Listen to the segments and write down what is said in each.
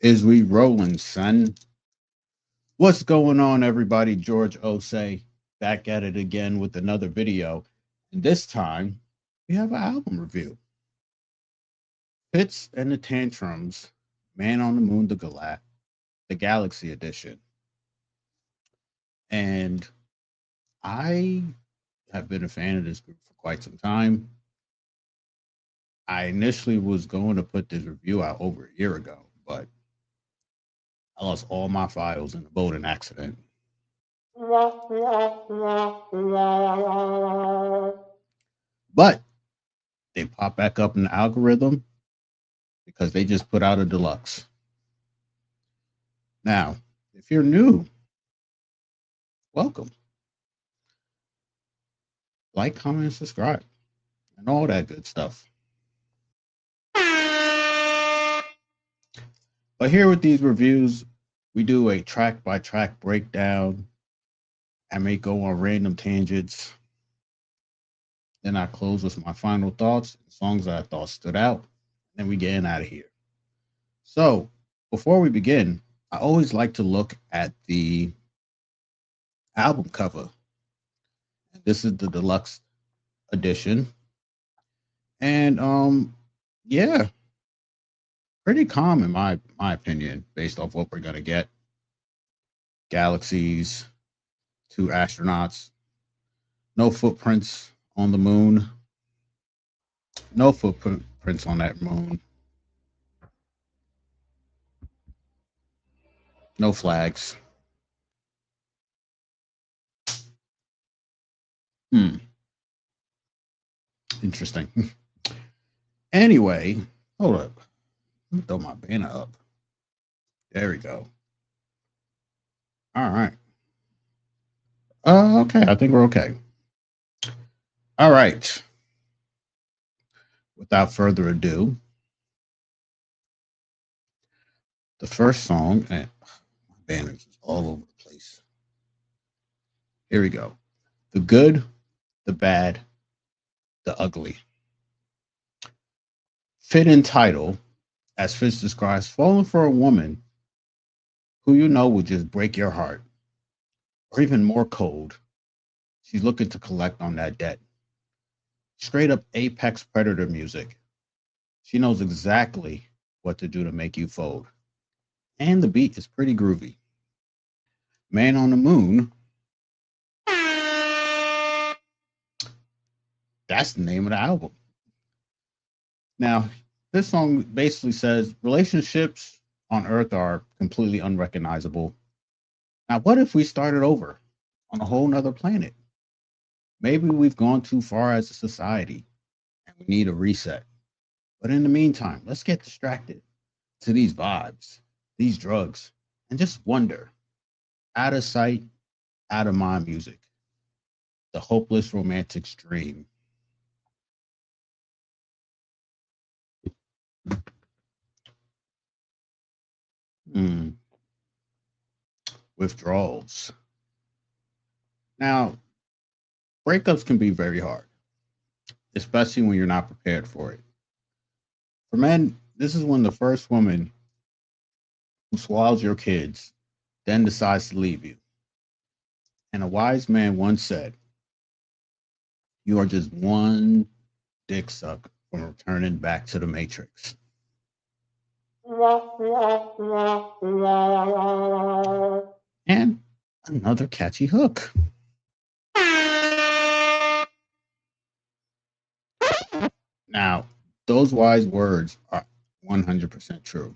Is we rolling, son? What's going on, everybody? George Osei back at it again with another video. And this time, we have an album review. Fitz and the Tantrums, Man on the Moon, the Galaxy Edition. And I have been a fan of this group for quite some time. I initially was going to put this review out over a year ago, but I lost all my files in a boating accident. But they pop back up in the algorithm because they just put out a deluxe. Now, if you're new, welcome. Like, comment, and subscribe, and all that good stuff. But here with these reviews, we do a track by track breakdown. I may go on random tangents. Then I close with my final thoughts, songs that I thought stood out. Then we get out of here. So before we begin, I always like to look at the album cover. This is the deluxe edition. And yeah, pretty calm in my opinion, based off what we're gonna get. Galaxies, 2 astronauts, no footprints on the moon, no footprints on that moon, no flags. Interesting. Anyway, hold up. Let me throw my banner up. There we go. All right. Okay. I think we're okay. All right. Without further ado, the first song, and my banners is all over the place. Here we go. The Good, the Bad, the Ugly. Fit in title, as Fitz describes, falling for a woman who you know will just break your heart, or even more cold. She's looking to collect on that debt. Straight up apex predator music. She knows exactly what to do to make you fold. And the beat is pretty groovy. Man on the Moon. That's the name of the album. Now, this song basically says relationships on Earth are completely unrecognizable. Now, what if we started over on a whole nother planet? Maybe we've gone too far as a society and we need a reset. But in the meantime, let's get distracted to these vibes, these drugs, and just wonder. Out of sight, out of mind music. The hopeless romantic's dream. Withdrawals. Now, breakups can be very hard, especially when you're not prepared for it. For men, this is when the first woman who swallows your kids then decides to leave you. And a wise man once said, you are just one dick suck from returning back to the Matrix. And another catchy hook. Now, those wise words are 100% true.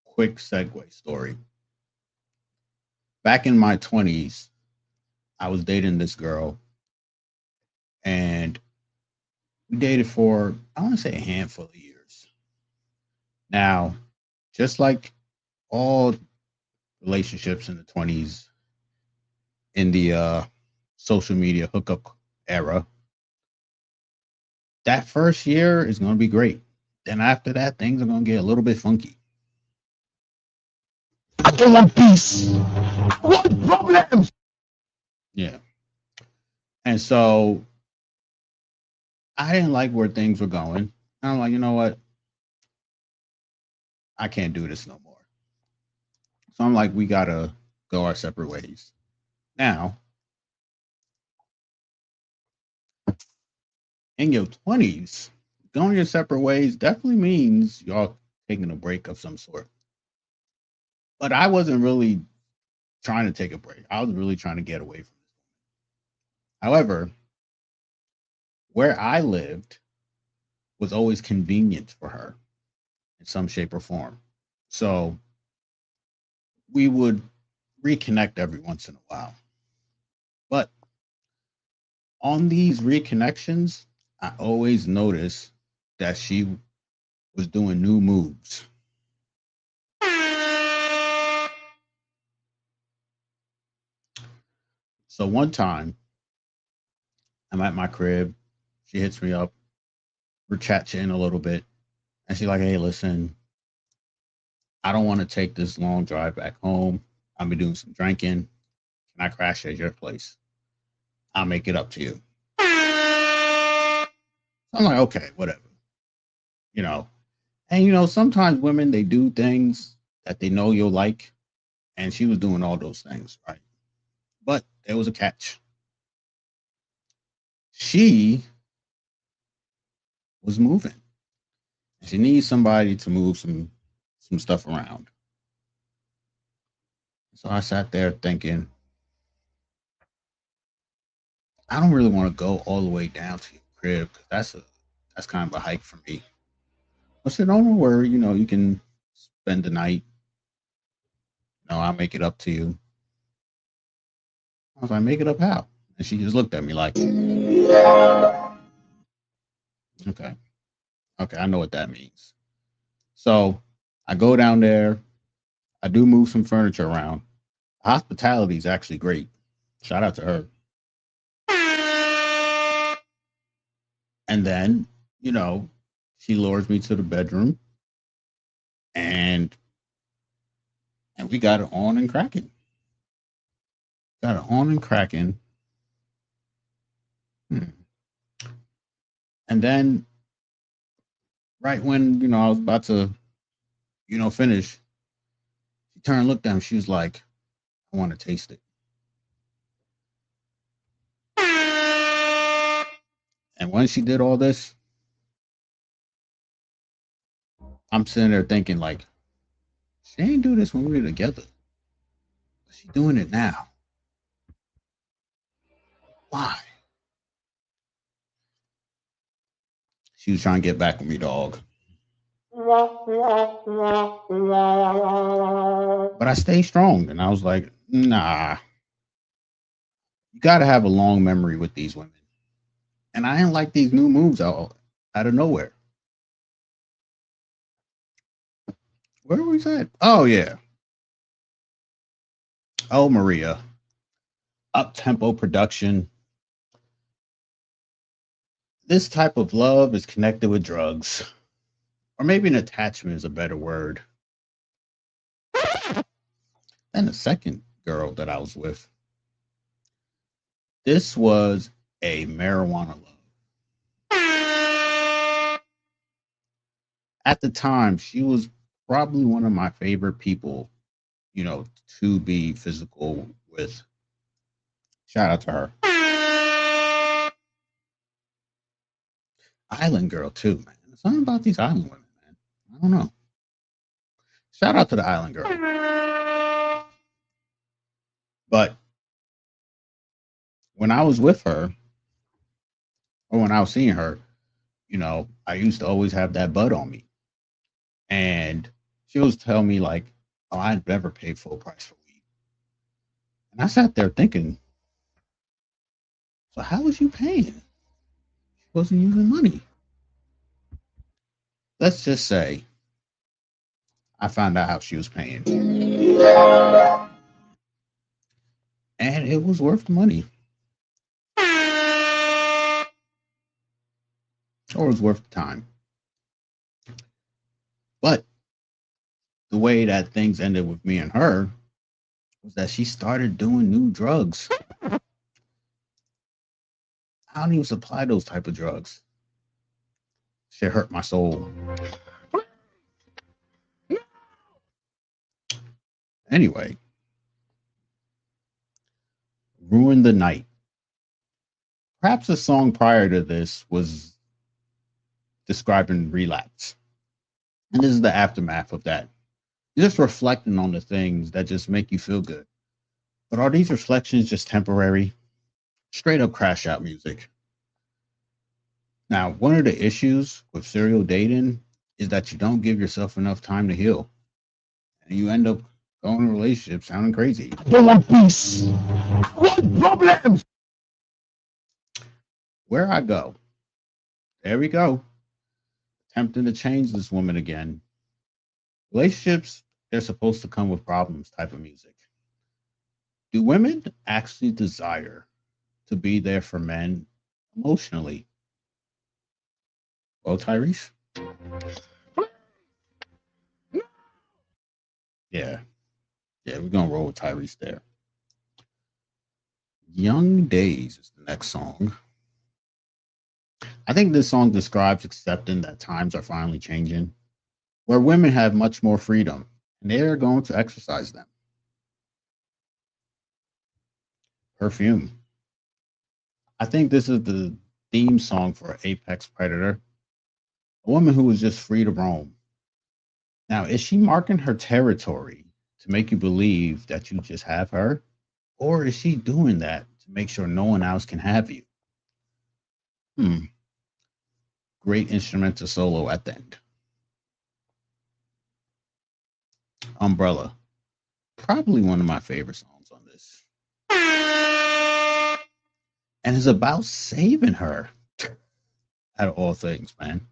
Quick segue story. Back in my 20s, I was dating this girl, and we dated for, I want to say, a handful of years. Now, just like all relationships in the 20s, in the social media hookup era, that first year is going to be great. Then after that, things are going to get a little bit funky. I don't want peace. I want problems. Yeah. And so I didn't like where things were going. And I'm like, you know what? I can't do this no more. So I'm like, we gotta go our separate ways. Now, in your 20s, going your separate ways definitely means y'all taking a break of some sort. But I wasn't really trying to take a break. I was really trying to get away from it. However, where I lived was always convenient for her in some shape or form. So we would reconnect every once in a while. But on these reconnections, I always noticed that she was doing new moves. So one time, I'm at my crib. She hits me up. We're chatting a little bit. And she's like, hey, listen, I don't want to take this long drive back home. I'll be doing some drinking. Can I crash at your place? I'll make it up to you. I'm like, okay, whatever. You know, and sometimes women, they do things that they know you'll like. And she was doing all those things, right? But there was a catch. She was moving. She needs somebody to move some stuff around. So I sat there thinking, I don't really want to go all the way down to your crib because that's kind of a hike for me. I said, don't worry, you can spend the night. I'll make it up to you. I was like, make it up how? And she just looked at me like, okay, okay, I know what that means. So I go down there. I do move some furniture around. Hospitality is actually great. Shout out to her. And then, you know, she lures me to the bedroom and we got it on and cracking. Got it on and cracking. Hmm. And then right when, I was about to, finish, she turned and looked at me. She was like, I want to taste it. And when she did all this, I'm sitting there thinking like, she ain't do this when we were together. She's doing it now. Why? She was trying to get back with me, dog. But I stayed strong and I was like, nah, you got to have a long memory with these women. And I didn't like these new moves out of nowhere. Where was that? Oh, yeah. Oh, Maria. Up tempo production. This type of love is connected with drugs. Or maybe an attachment is a better word. And the second girl that I was with, this was a marijuana love. At the time, she was probably one of my favorite people, to be physical with. Shout out to her. Island girl, too, man. There's something about these island women, man. I don't know. Shout out to the island girl. But when I was with her, or when I was seeing her, I used to always have that bud on me. And she always tell me like, oh, I'd never pay full price for weed. And I sat there thinking, so how was you paying? She wasn't using money. Let's just say I found out how she was paying. And it was worth the money. Or it was worth the time. But the way that things ended with me and her was that she started doing new drugs. I don't even supply those type of drugs. Shit hurt my soul. Anyway, Ruin the Night. Perhaps a song prior to this was describing relapse. And this is the aftermath of that. You're just reflecting on the things that just make you feel good. But are these reflections just temporary? Straight up crash out music. Now, one of the issues with serial dating is that you don't give yourself enough time to heal. And you end up going in a relationship sounding crazy. I don't want peace. I want problems. Where I go, there we go. Attempting to change this woman again. Relationships, they're supposed to come with problems type of music. Do women actually desire to be there for men emotionally? Well, Tyrese? Yeah. Yeah, we're going to roll with Tyrese there. Young Days is the next song. I think this song describes accepting that times are finally changing, where women have much more freedom, and they are going to exercise them. Perfume. I think this is the theme song for Apex Predator, a woman who is just free to roam. Now, is she marking her territory to make you believe that you just have her? Or is she doing that to make sure no one else can have you? Hmm. Great instrumental solo at the end. Umbrella. Probably one of my favorite songs on this. And it's about saving her out of all things, man.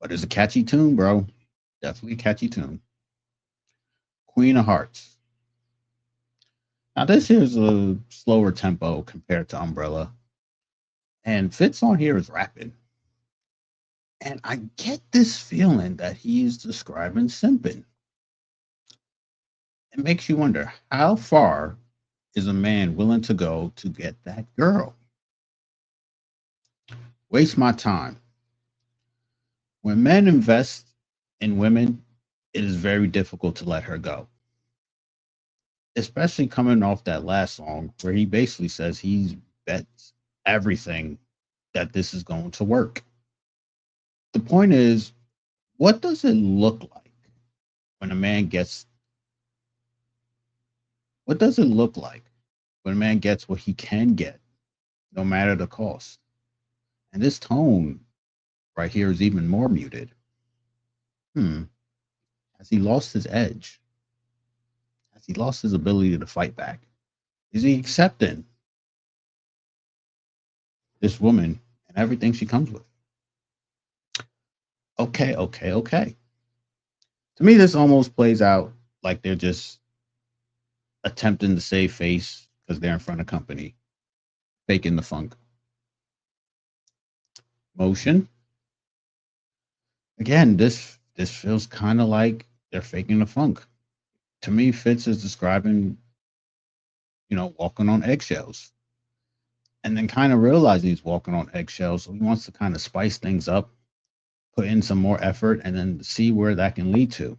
But it's a catchy tune, bro. Definitely a catchy tune. Queen of Hearts. Now, this here is a slower tempo compared to Umbrella. And Fitz on here is rapping. And I get this feeling that he's describing simping. It makes you wonder, how far is a man willing to go to get that girl? Waste my time. When men invest in women, it is very difficult to let her go. Especially coming off that last song where he basically says he's bets everything that this is going to work. The point is, what does it look like when a man gets what does it look like when a man gets what he can get, no matter the cost? And this tone right here is even more muted. Hmm. Has he lost his edge? Has he lost his ability to fight back? Is he accepting this woman and everything she comes with? Okay, okay, okay. To me, this almost plays out like they're just attempting to save face because they're in front of company, faking the funk. Motion. Again, this feels kind of like they're faking the funk. To me, Fitz is describing, walking on eggshells. And then kind of realizing he's walking on eggshells. So he wants to kind of spice things up, put in some more effort, and then see where that can lead to.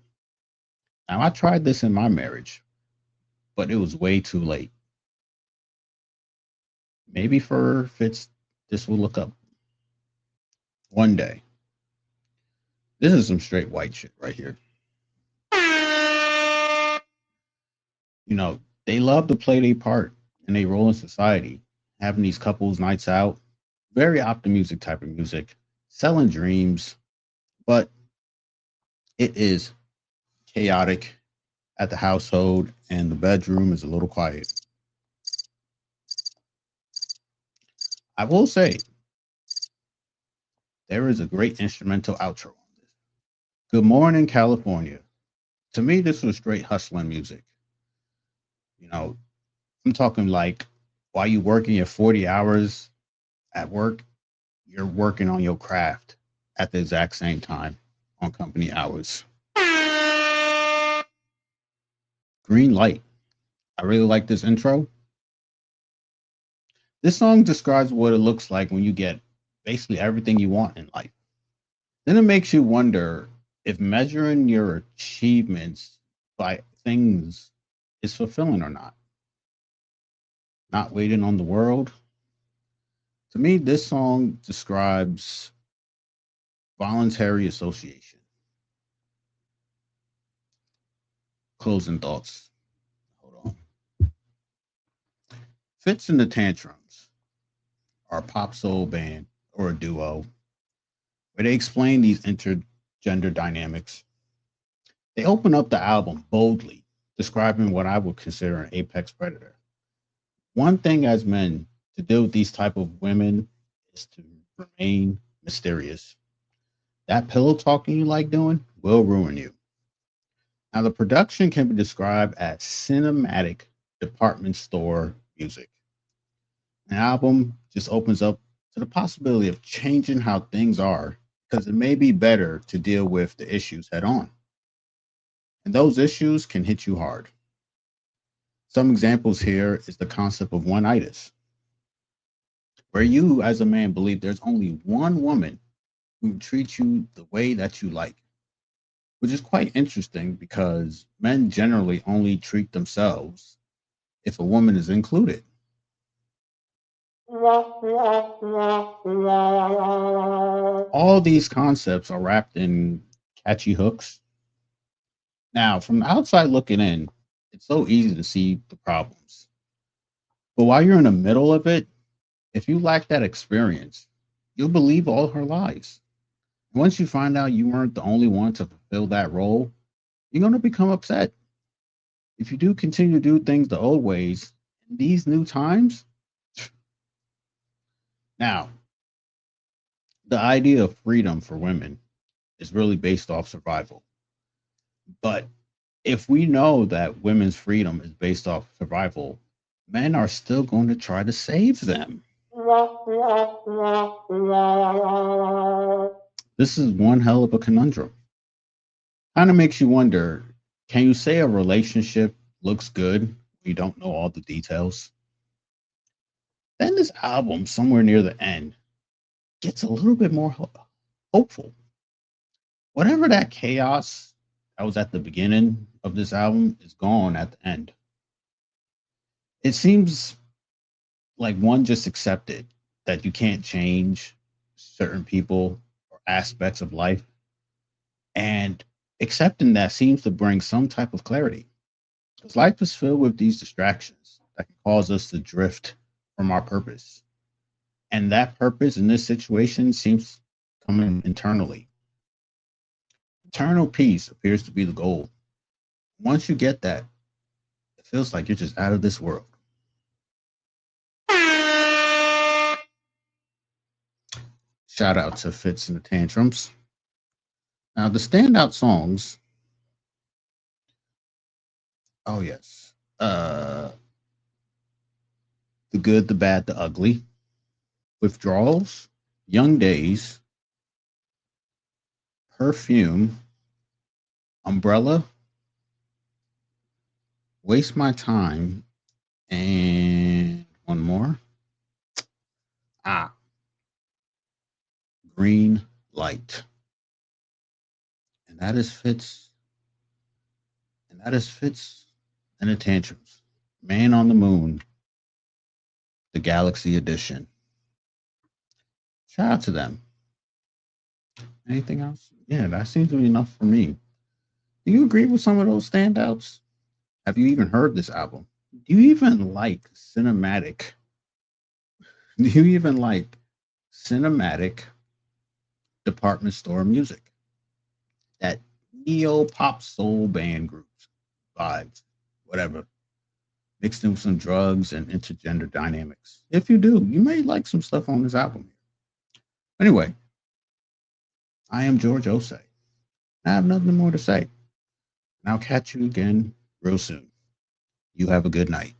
Now, I tried this in my marriage, but it was way too late. Maybe for Fitz, this will look up one day. This is some straight white shit right here. They love to play their part and they role in society, having these couples nights out, very optimistic type of music, selling dreams, but it is chaotic at the household and the bedroom is a little quiet. I will say there is a great instrumental outro on this. Good Morning, California. To me, this was straight hustling music. I'm talking like while you working your 40 hours at work, you're working on your craft at the exact same time on company hours. Greenlight. I really like this intro. This song describes what it looks like when you get basically everything you want in life. Then it makes you wonder if measuring your achievements things is fulfilling or not. Not waiting on the world. To me, this song describes voluntary association. Closing thoughts. Hold on. Fitz and the Tantrums are a pop soul band or a duo where they explain these intergender dynamics. They open up the album boldly, describing what I would consider an apex predator. One thing as men to deal with these type of women is to remain mysterious. That pillow talking you like doing will ruin you. Now, the production can be described as cinematic department store music. An album just opens up to the possibility of changing how things are because it may be better to deal with the issues head on. And those issues can hit you hard. Some examples here is the concept of oneitis, where you as a man believe there's only one woman who treats you the way that you like, which is quite interesting because men generally only treat themselves if a woman is included. All these concepts are wrapped in catchy hooks. Now, from the outside looking in, it's so easy to see the problems. But while you're in the middle of it, if you lack that experience, you'll believe all her lies. Once you find out you weren't the only one to fulfill that role, you're going to become upset. If you do continue to do things the old ways in these new times, now, the idea of freedom for women is really based off survival. But if we know that women's freedom is based off survival, men are still going to try to save them. This is one hell of a conundrum. Kind of makes you wonder, can you say a relationship looks good when you don't know all the details? Then this album, somewhere near the end, gets a little bit more hopeful. Whatever that chaos that was at the beginning of this album is gone at the end. It seems like one just accepted that you can't change certain people or aspects of life. And accepting that seems to bring some type of clarity. Because life is filled with these distractions that can cause us to drift from our purpose. And that purpose in this situation seems coming internally. Eternal peace appears to be the goal. Once you get that, it feels like you're just out of this world. Shout out to Fitz and the Tantrums. Now, the standout songs. Oh, yes. The Good, the Bad, the Ugly. Withdrawals. Young Days. Perfume. Umbrella. Waste My Time. And one more. Greenlight. And that is Fitz. And that is Fitz and the Tantrums. Man on the Moon. The Galaxy Edition. Shout out to them. Anything else? Yeah, that seems to be enough for me. Do you agree with some of those standouts? Have you even heard this album? Do you even like cinematic? Do you even like cinematic department store music? That neo pop soul band groups, vibes, whatever, mixed in with some drugs and intergender dynamics. If you do, you may like some stuff on this album. Anyway, I am George Osei. I have nothing more to say. And I'll catch you again real soon. You have a good night.